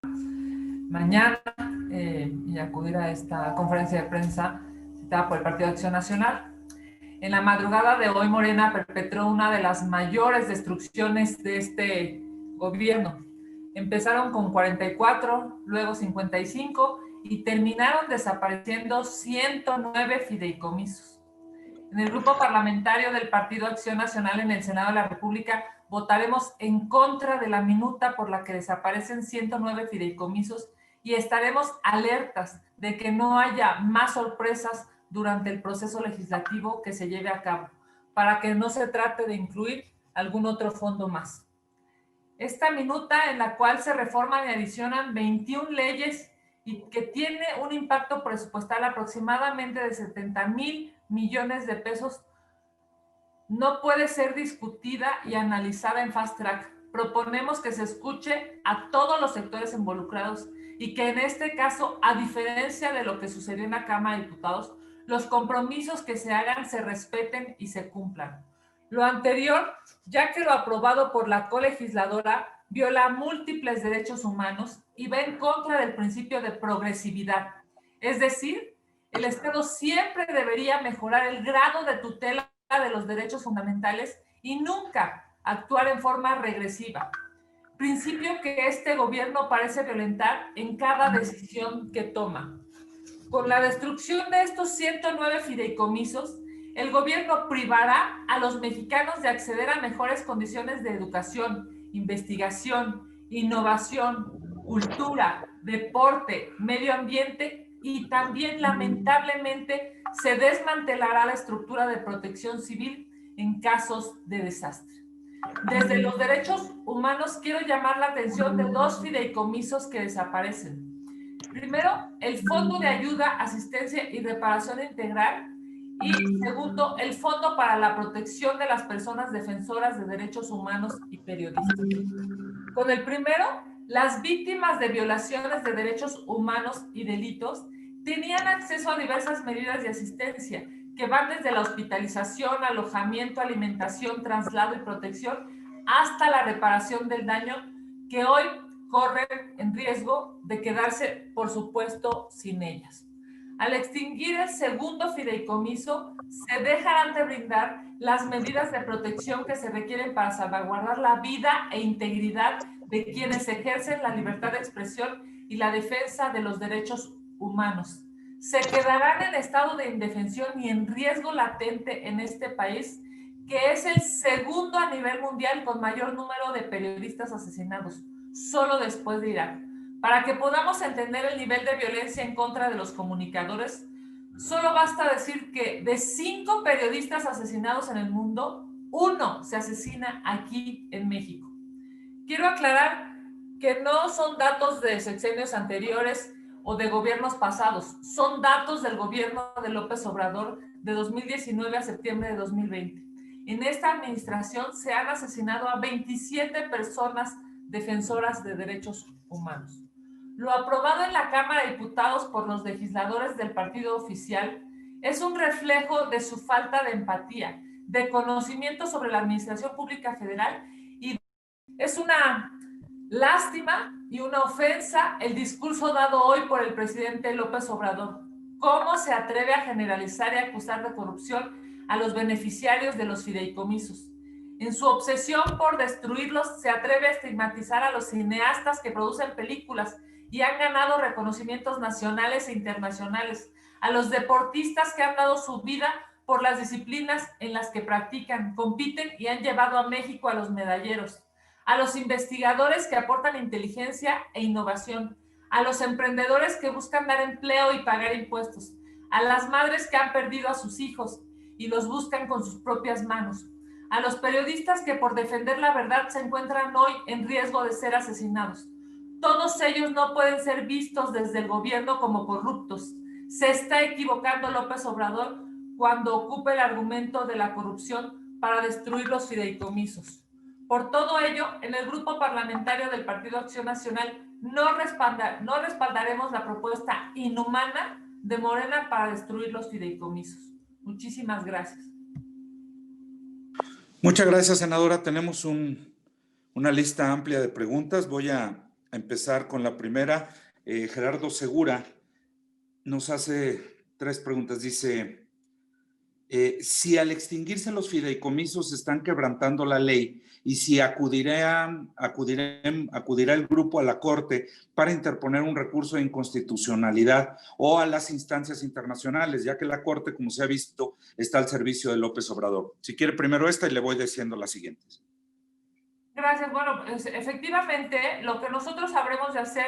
mañana y acudir a esta conferencia de prensa citada por el Partido de Acción Nacional. En la madrugada de hoy, Morena perpetró una de las mayores destrucciones de este gobierno. Empezaron con 44, luego 55 y terminaron desapareciendo 109 fideicomisos. En el grupo parlamentario del Partido Acción Nacional en el Senado de la República votaremos en contra de la minuta por la que desaparecen 109 fideicomisos y estaremos alertas de que no haya más sorpresas durante el proceso legislativo que se lleve a cabo, para que no se trate de incluir algún otro fondo más. Esta minuta en la cual se reforman y adicionan 21 leyes y que tiene un impacto presupuestal aproximadamente de 70,000 millones de pesos, no puede ser discutida y analizada en fast track. Proponemos que se escuche a todos los sectores involucrados y que en este caso, a diferencia de lo que sucedió en la Cámara de Diputados, los compromisos que se hagan se respeten y se cumplan. Lo anterior, ya que lo aprobado por la colegisladora viola múltiples derechos humanos y va en contra del principio de progresividad. Es decir, el Estado siempre debería mejorar el grado de tutela de los derechos fundamentales y nunca actuar en forma regresiva. Principio que este gobierno parece violentar en cada decisión que toma. Con la destrucción de estos 109 fideicomisos, el gobierno privará a los mexicanos de acceder a mejores condiciones de educación, investigación, innovación, cultura, deporte, medio ambiente y también lamentablemente se desmantelará la estructura de protección civil en casos de desastre. Desde los derechos humanos quiero llamar la atención de dos fideicomisos que desaparecen. Primero, el Fondo de Ayuda, Asistencia y Reparación Integral y segundo, el Fondo para la Protección de las Personas Defensoras de Derechos Humanos y Periodistas. Con el primero, las víctimas de violaciones de derechos humanos y delitos tenían acceso a diversas medidas de asistencia que van desde la hospitalización, alojamiento, alimentación, traslado y protección hasta la reparación del daño que hoy corren en riesgo de quedarse, por supuesto, sin ellas. Al extinguir el segundo fideicomiso, se dejarán de brindar las medidas de protección que se requieren para salvaguardar la vida e integridad de quienes ejercen la libertad de expresión y la defensa de los derechos humanos. Se quedarán en estado de indefensión y en riesgo latente en este país, que es el segundo a nivel mundial con mayor número de periodistas asesinados, solo después de Irak. Para que podamos entender el nivel de violencia en contra de los comunicadores, solo basta decir que de 5 periodistas asesinados en el mundo, 1 se asesina aquí en México. Quiero aclarar que no son datos de sexenios anteriores o de gobiernos pasados, son datos del gobierno de López Obrador de 2019 a septiembre de 2020. En esta administración se han asesinado a 27 personas defensoras de derechos humanos. Lo aprobado en la Cámara de Diputados por los legisladores del partido oficial es un reflejo de su falta de empatía, de conocimiento sobre la administración pública federal y es una lástima y una ofensa el discurso dado hoy por el presidente López Obrador. ¿Cómo se atreve a generalizar y acusar de corrupción a los beneficiarios de los fideicomisos? En su obsesión por destruirlos, se atreve a estigmatizar a los cineastas que producen películas y han ganado reconocimientos nacionales e internacionales, a los deportistas que han dado su vida por las disciplinas en las que practican, compiten y han llevado a México a los medalleros, a los investigadores que aportan inteligencia e innovación, a los emprendedores que buscan dar empleo y pagar impuestos, a las madres que han perdido a sus hijos y los buscan con sus propias manos, a los periodistas que por defender la verdad se encuentran hoy en riesgo de ser asesinados. Todos ellos no pueden ser vistos desde el gobierno como corruptos. Se está equivocando López Obrador cuando ocupa el argumento de la corrupción para destruir los fideicomisos. Por todo ello, en el grupo parlamentario del Partido Acción Nacional no respaldaremos la propuesta inhumana de Morena para destruir los fideicomisos. Muchísimas gracias. Muchas gracias, senadora. Tenemos una lista amplia de preguntas. Voy a empezar con la primera. Gerardo Segura nos hace 3 preguntas. Dice, si al extinguirse los fideicomisos están quebrantando la ley y si acudirá el grupo a la Corte para interponer un recurso de inconstitucionalidad o a las instancias internacionales, ya que la Corte, como se ha visto, está al servicio de López Obrador. Si quiere primero esta y le voy diciendo las siguientes. Gracias. Bueno, efectivamente, lo que nosotros habremos de hacer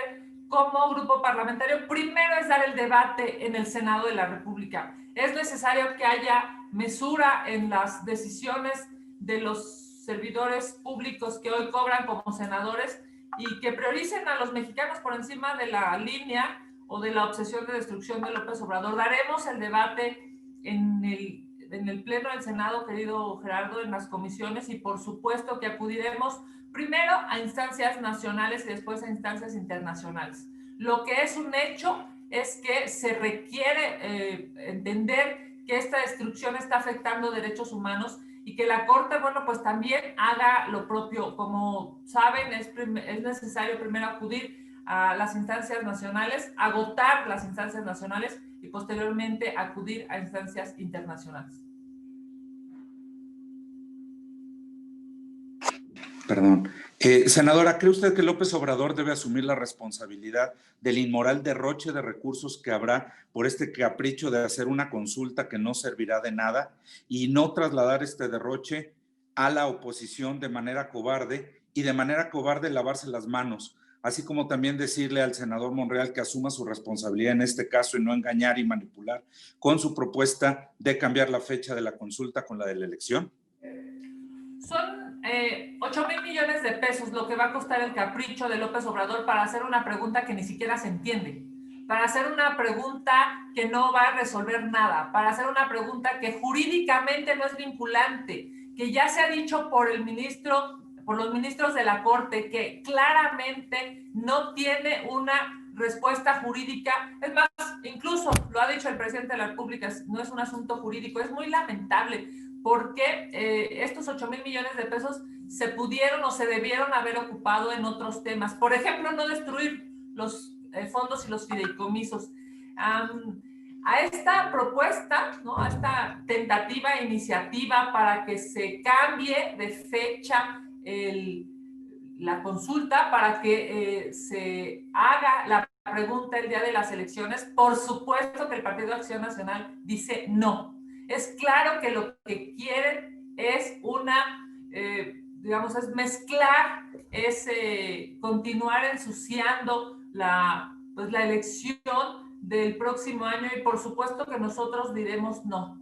como grupo parlamentario, primero es dar el debate en el Senado de la República. Es necesario que haya mesura en las decisiones de los servidores públicos que hoy cobran como senadores y que prioricen a los mexicanos por encima de la línea o de la obsesión de destrucción de López Obrador. Daremos el debate en el Pleno del Senado, querido Gerardo, en las comisiones, y por supuesto que acudiremos primero a instancias nacionales y después a instancias internacionales. Lo que es un hecho es que se requiere entender que esta destrucción está afectando derechos humanos y que la Corte, bueno, pues también haga lo propio. Como saben, es necesario primero acudir a las instancias nacionales, agotar las instancias nacionales y posteriormente acudir a instancias internacionales. Perdón. Senadora, ¿cree usted que López Obrador debe asumir la responsabilidad del inmoral derroche de recursos que habrá por este capricho de hacer una consulta que no servirá de nada y no trasladar este derroche a la oposición de manera cobarde y de manera cobarde lavarse las manos? Así como también decirle al senador Monreal que asuma su responsabilidad en este caso y no engañar y manipular con su propuesta de cambiar la fecha de la consulta con la de la elección. Son 8,000 millones de pesos lo que va a costar el capricho de López Obrador para hacer una pregunta que ni siquiera se entiende, para hacer una pregunta que no va a resolver nada, para hacer una pregunta que jurídicamente no es vinculante, que ya se ha dicho por los ministros de la Corte, que claramente no tiene una respuesta jurídica. Es más, incluso lo ha dicho el presidente de la República, no es un asunto jurídico. Es muy lamentable porque estos 8,000 millones de pesos se pudieron o se debieron haber ocupado en otros temas. Por ejemplo, no destruir los fondos y los fideicomisos. A esta propuesta, ¿no?, a esta tentativa, iniciativa para que se cambie de fecha la consulta, para que se haga la pregunta el día de las elecciones, por supuesto que el Partido de Acción Nacional dice no. Es claro que lo que quieren es es mezclar, es continuar ensuciando la elección del próximo año, y por supuesto que nosotros diremos no.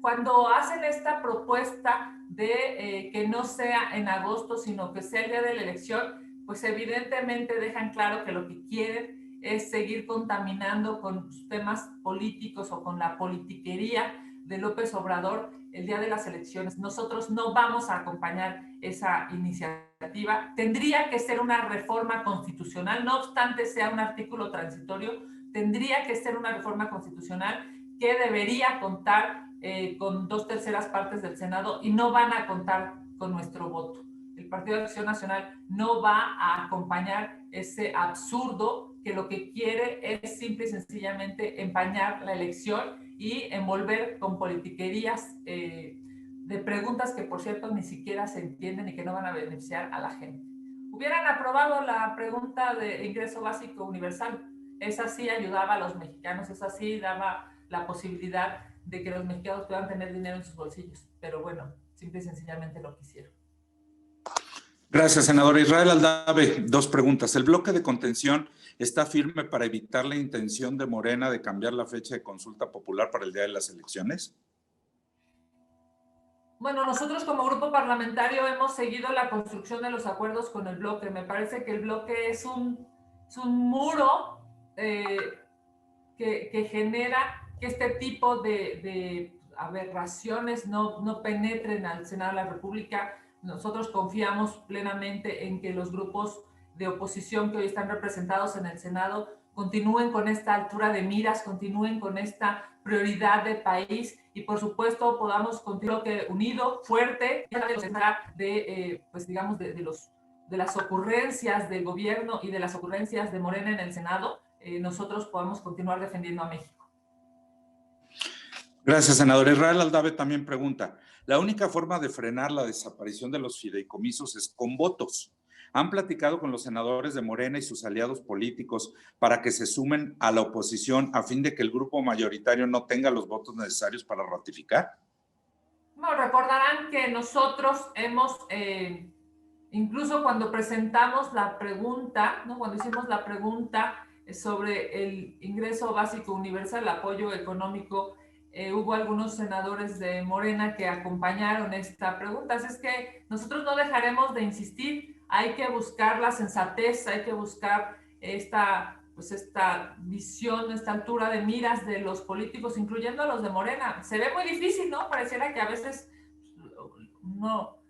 Cuando hacen esta propuesta de que no sea en agosto, sino que sea el día de la elección, pues evidentemente dejan claro que lo que quieren es seguir contaminando con temas políticos o con la politiquería de López Obrador el día de las elecciones. Nosotros no vamos a acompañar esa iniciativa. Tendría que ser una reforma constitucional, no obstante sea un artículo transitorio, tendría que ser una reforma constitucional que debería contar con 2/3 partes del Senado, y no van a contar con nuestro voto. El Partido de Acción Nacional no va a acompañar ese absurdo que lo que quiere es simple y sencillamente empañar la elección y envolver con politiquerías de preguntas que, por cierto, ni siquiera se entienden y que no van a beneficiar a la gente. Hubieran aprobado la pregunta de ingreso básico universal. Esa sí ayudaba a los mexicanos, esa sí daba la posibilidad de que los mexicanos puedan tener dinero en sus bolsillos. Pero bueno, simple y sencillamente lo quisieron. Gracias, senador. Israel Aldave, 2 preguntas. ¿El bloque de contención está firme para evitar la intención de Morena de cambiar la fecha de consulta popular para el día de las elecciones? Bueno, nosotros como grupo parlamentario hemos seguido la construcción de los acuerdos con el bloque. Me parece que el bloque es un muro que genera que este tipo de aberraciones no penetren al Senado de la República. Nosotros confiamos plenamente en que los grupos de oposición que hoy están representados en el Senado continúen con esta altura de miras, continúen con esta prioridad de país, y por supuesto podamos continuar unido, fuerte, de los de las ocurrencias del gobierno y de las ocurrencias de Morena en el Senado, nosotros podamos continuar defendiendo a México. Gracias, senador. Israel Aldave también pregunta, la única forma de frenar la desaparición de los fideicomisos es con votos. ¿Han platicado con los senadores de Morena y sus aliados políticos para que se sumen a la oposición a fin de que el grupo mayoritario no tenga los votos necesarios para ratificar? Bueno, recordarán que nosotros hemos, incluso cuando presentamos la pregunta, ¿no? Cuando hicimos la pregunta sobre el ingreso básico universal, el apoyo económico, hubo algunos senadores de Morena que acompañaron esta pregunta. Así es que nosotros no dejaremos de insistir, hay que buscar la sensatez, hay que buscar esta visión, esta altura de miras de los políticos, incluyendo a los de Morena. Se ve muy difícil, ¿no? Pareciera que a veces no,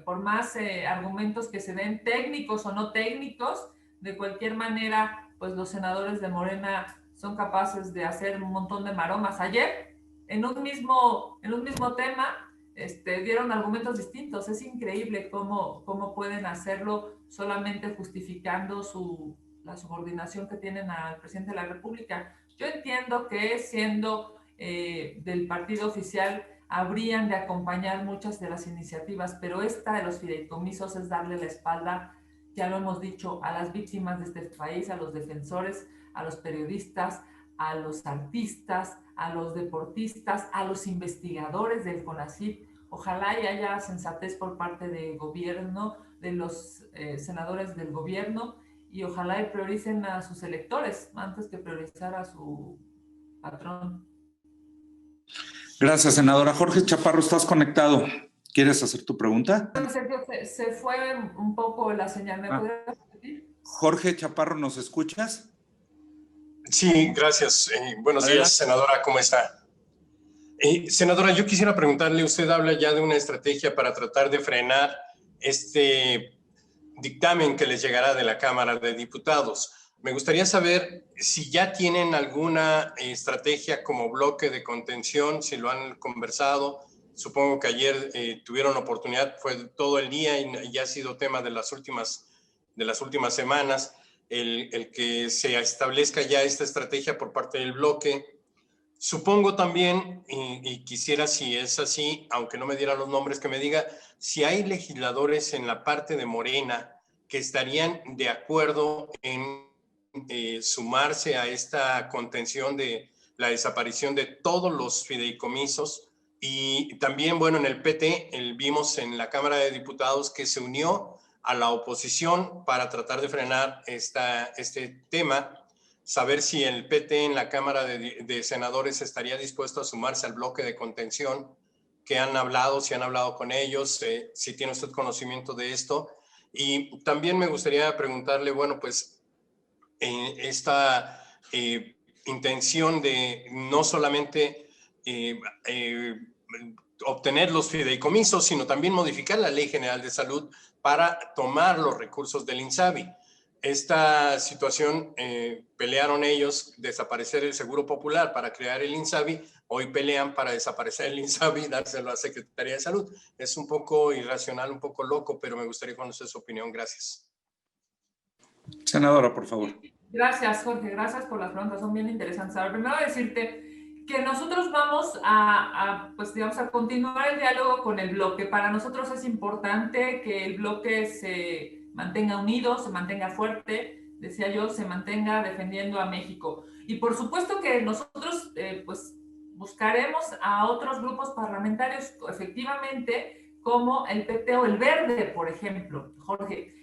por más argumentos que se den, técnicos o no técnicos, de cualquier manera, pues los senadores de Morena son capaces de hacer un montón de maromas. Ayer, en un mismo tema, dieron argumentos distintos. Es increíble cómo pueden hacerlo solamente justificando la subordinación que tienen al presidente de la República. Yo entiendo que siendo del partido oficial habrían de acompañar muchas de las iniciativas, pero esta de los fideicomisos es darle la espalda, ya lo hemos dicho, a las víctimas de este país, a los defensores, a los periodistas, a los artistas, a los deportistas, a los investigadores del CONACYT. Ojalá y haya sensatez por parte del gobierno, de los senadores del gobierno, y ojalá y prioricen a sus electores antes que priorizar a su patrón. Gracias, senadora. Jorge Chaparro, ¿estás conectado? ¿Quieres hacer tu pregunta? Sergio, se fue un poco la señal. ¿Me podrías repetir? Jorge Chaparro, ¿nos escuchas? Sí, gracias. Buenos días, senadora. ¿Cómo está? Senadora, yo quisiera preguntarle, usted habla ya de una estrategia para tratar de frenar este dictamen que les llegará de la Cámara de Diputados. Me gustaría saber si ya tienen alguna estrategia como bloque de contención, si lo han conversado. Supongo que ayer tuvieron oportunidad, fue todo el día y ya ha sido tema de las últimas semanas, el que se establezca ya esta estrategia por parte del bloque. Supongo también, y quisiera, si es así, aunque no me diera los nombres, que me diga si hay legisladores en la parte de Morena que estarían de acuerdo en sumarse a esta contención de la desaparición de todos los fideicomisos. Y también, bueno, en el PT vimos en la Cámara de Diputados que se unió a la oposición para tratar de frenar este tema. Saber si el PT en la Cámara de Senadores estaría dispuesto a sumarse al bloque de contención, que han hablado, si han hablado con ellos, si tiene usted conocimiento de esto. Y también me gustaría preguntarle, bueno, pues esta intención de no solamente obtener los fideicomisos, sino también modificar la Ley General de Salud para tomar los recursos del INSABI. Esta situación, pelearon ellos desaparecer el Seguro Popular para crear el INSABI, hoy pelean para desaparecer el INSABI y dárselo a la Secretaría de Salud. Es un poco irracional, un poco loco, pero me gustaría conocer su opinión. Gracias. Senadora, por favor. Gracias, Jorge. Gracias por las preguntas. Son bien interesantes. A ver, primero decirte que nosotros vamos a continuar el diálogo con el bloque. Para nosotros es importante que el bloque se mantenga unido, se mantenga fuerte, decía yo, se mantenga defendiendo a México. Y por supuesto que nosotros buscaremos a otros grupos parlamentarios, efectivamente, como el PT o el Verde, por ejemplo, Jorge.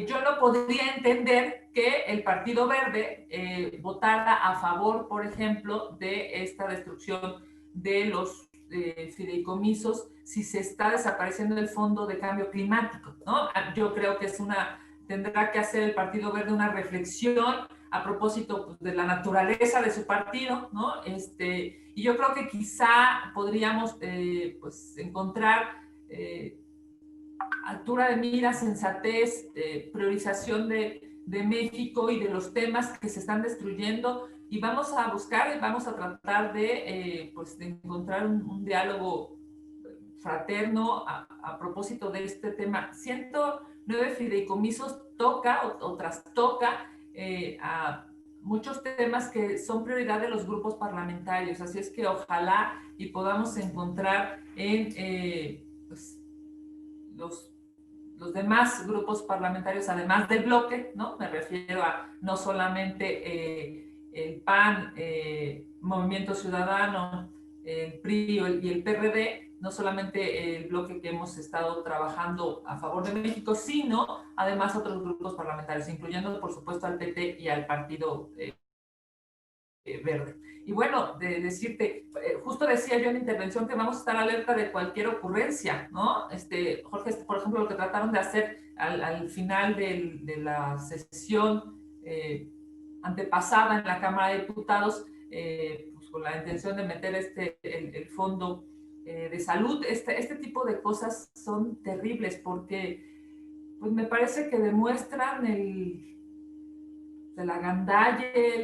Yo no podría entender que el Partido Verde votara a favor, por ejemplo, de esta destrucción de los fideicomisos si se está desapareciendo el Fondo de Cambio Climático, ¿no? Yo creo que tendrá que hacer el Partido Verde una reflexión a propósito, pues, de la naturaleza de su partido, ¿no? Y yo creo que quizá podríamos encontrar altura de mira, sensatez, priorización de México y de los temas que se están destruyendo, y vamos a buscar y vamos a tratar de encontrar un diálogo fraterno a propósito de este tema. Siento 9 fideicomisos toca o trastoca a muchos temas que son prioridad de los grupos parlamentarios. Así es que ojalá y podamos encontrar en pues, los demás grupos parlamentarios, además del bloque, ¿no? Me refiero a no solamente el PAN, Movimiento Ciudadano, el PRI y el PRD, no solamente el bloque que hemos estado trabajando a favor de México, sino además otros grupos parlamentarios, incluyendo por supuesto al PT y al Partido Verde. Y bueno, de decirte, justo decía yo en la intervención que vamos a estar alerta de cualquier ocurrencia, ¿no? Jorge, por ejemplo, lo que trataron de hacer al final de la sesión antepasada en la Cámara de Diputados, pues con la intención de meter el fondo de salud, este tipo de cosas son terribles porque pues me parece que demuestran la gandalle,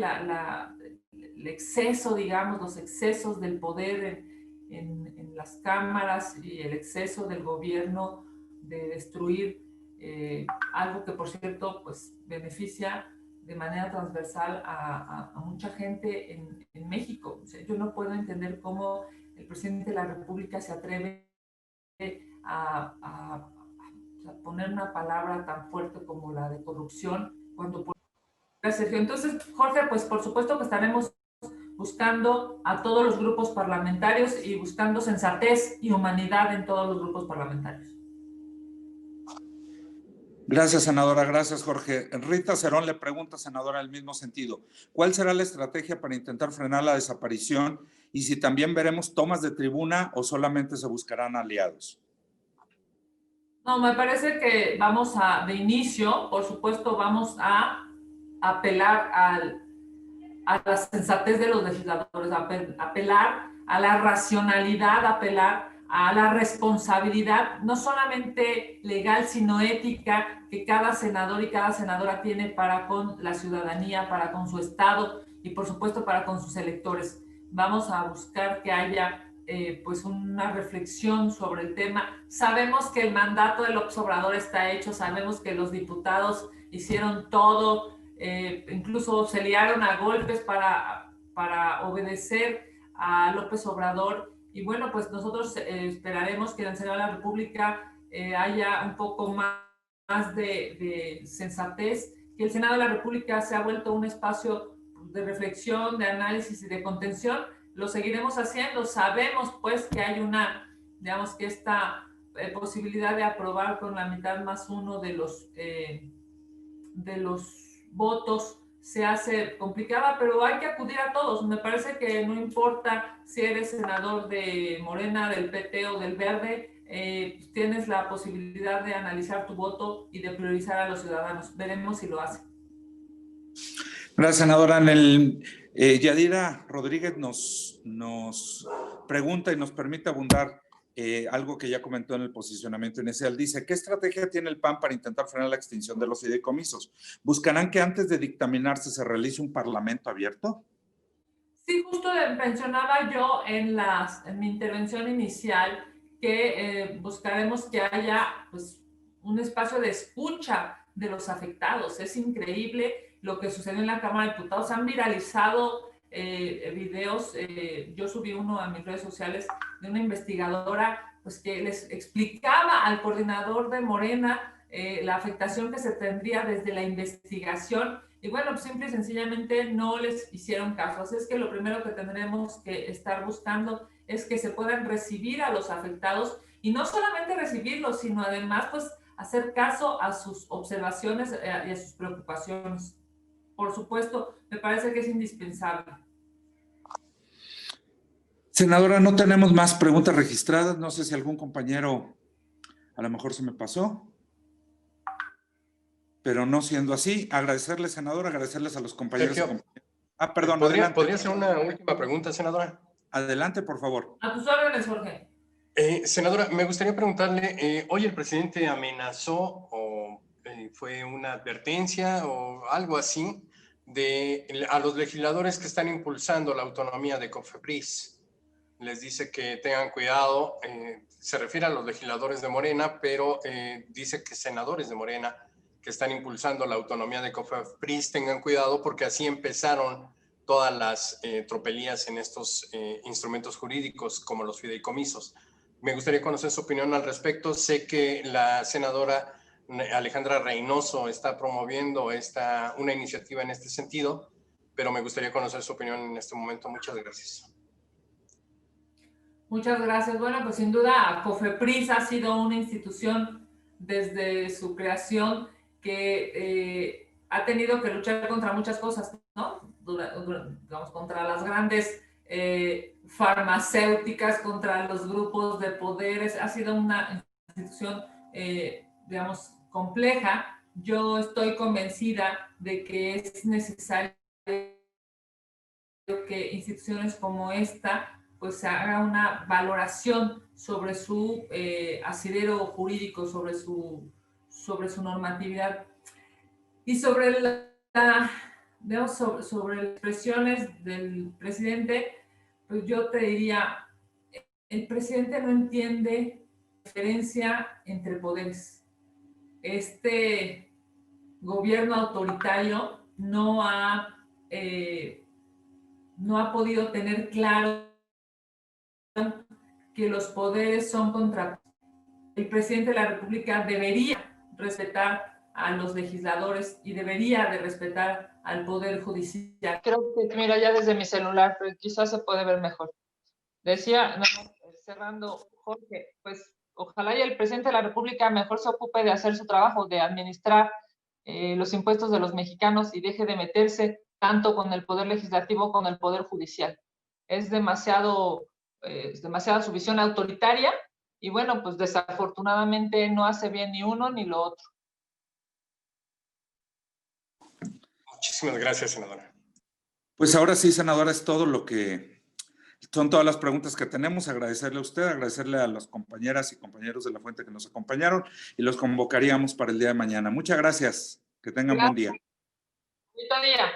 el exceso, digamos, los excesos del poder en las cámaras y el exceso del gobierno de destruir algo que, por cierto, pues beneficia de manera transversal a mucha gente en México. O sea, yo no puedo entender cómo el presidente de la República se atreve a poner una palabra tan fuerte como la de corrupción cuando... Sergio. Entonces, Jorge, pues por supuesto que estaremos buscando a todos los grupos parlamentarios y buscando sensatez y humanidad en todos los grupos parlamentarios. Gracias, senadora. Gracias, Jorge. Rita Cerón le pregunta, senadora, en el mismo sentido. ¿Cuál será la estrategia para intentar frenar la desaparición y si también veremos tomas de tribuna o solamente se buscarán aliados? No, me parece que de inicio, por supuesto, vamos a apelar a la sensatez de los legisladores, apelar a la racionalidad, apelar a la responsabilidad, no solamente legal, sino ética, que cada senador y cada senadora tiene para con la ciudadanía, para con su estado y por supuesto para con sus electores. Vamos a buscar que haya pues una reflexión sobre el tema. Sabemos que el mandato del López Obrador está hecho, sabemos que los diputados hicieron todo, incluso se liaron a golpes para obedecer a López Obrador. Y bueno, pues nosotros esperaremos que en el Senado de la República haya un poco más de sensatez, que el Senado de la República se ha vuelto un espacio de reflexión, de análisis y de contención. Lo seguiremos haciendo. Sabemos pues que hay digamos que esta posibilidad de aprobar con la mitad más uno de los votos se hace complicada, pero hay que acudir a todos. Me parece que no importa si eres senador de Morena, del PT o del Verde, tienes la posibilidad de analizar tu voto y de priorizar a los ciudadanos. Veremos si lo hace. Gracias, senadora. Yadira Rodríguez nos pregunta y nos permite abundar algo que ya comentó en el posicionamiento inicial. Dice, ¿qué estrategia tiene el PAN para intentar frenar la extinción de los fideicomisos? ¿Buscarán que antes de dictaminarse se realice un parlamento abierto? Sí, justo mencionaba yo en mi intervención inicial que buscaremos que haya pues, un espacio de escucha de los afectados. Es increíble lo que sucedió en la Cámara de Diputados. Han viralizado videos, yo subí uno a mis redes sociales de una investigadora pues, que les explicaba al coordinador de Morena la afectación que se tendría desde la investigación. Y bueno, pues simple y sencillamente no les hicieron caso. Así es que lo primero que tendremos que estar buscando es que se puedan recibir a los afectados y no solamente recibirlos, sino además pues hacer caso a sus observaciones y a sus preocupaciones. Por supuesto, me parece que es indispensable. Senadora, no tenemos más preguntas registradas. No sé si algún compañero a lo mejor se me pasó. Pero no siendo así, agradecerles, senadora, agradecerles a los compañeros. Perdón, ¿Podría hacer una última pregunta, senadora? Adelante, por favor. A tus órdenes, Jorge. Senadora, me gustaría preguntarle, hoy el presidente amenazó o fue una advertencia o algo así a los legisladores que están impulsando la autonomía de COFEPRIS. les dice que tengan cuidado, se refiere a los legisladores de Morena, pero dice que senadores de Morena que están impulsando la autonomía de COFEPRIS tengan cuidado porque así empezaron todas las tropelías en estos instrumentos jurídicos como los fideicomisos. Me gustaría conocer su opinión al respecto. Sé que la senadora Alejandra Reynoso está promoviendo una iniciativa en este sentido, pero me gustaría conocer su opinión en este momento. Muchas gracias. Muchas gracias. Bueno, pues sin duda COFEPRIS ha sido una institución desde su creación que ha tenido que luchar contra muchas cosas, ¿no? Digamos, contra las grandes farmacéuticas, contra los grupos de poderes. Ha sido una institución, digamos, compleja. Yo estoy convencida de que es necesario que instituciones como esta pues se haga una valoración sobre su asidero jurídico, sobre su normatividad y sobre digamos, sobre las expresiones del presidente. Pues yo te diría, el presidente no entiende la diferencia entre poderes. Este gobierno autoritario no ha podido tener claro que los poderes son contra. El presidente de la República debería respetar a los legisladores y debería de respetar al Poder Judicial. Creo que, mira, ya desde mi celular, pero quizás se puede ver mejor. Decía, no, cerrando, Jorge, pues ojalá y el presidente de la República mejor se ocupe de hacer su trabajo, de administrar los impuestos de los mexicanos y deje de meterse tanto con el Poder Legislativo como con el Poder Judicial. Es demasiada su visión autoritaria y bueno, pues desafortunadamente no hace bien ni uno ni lo otro. Muchísimas gracias, senadora. Pues ahora sí, senadora, es todo lo que son todas las preguntas que tenemos. Agradecerle a usted, agradecerle a las compañeras y compañeros de La Fuente que nos acompañaron y los convocaríamos para el día de mañana. Muchas gracias. Que tengan buen día. Bonito día.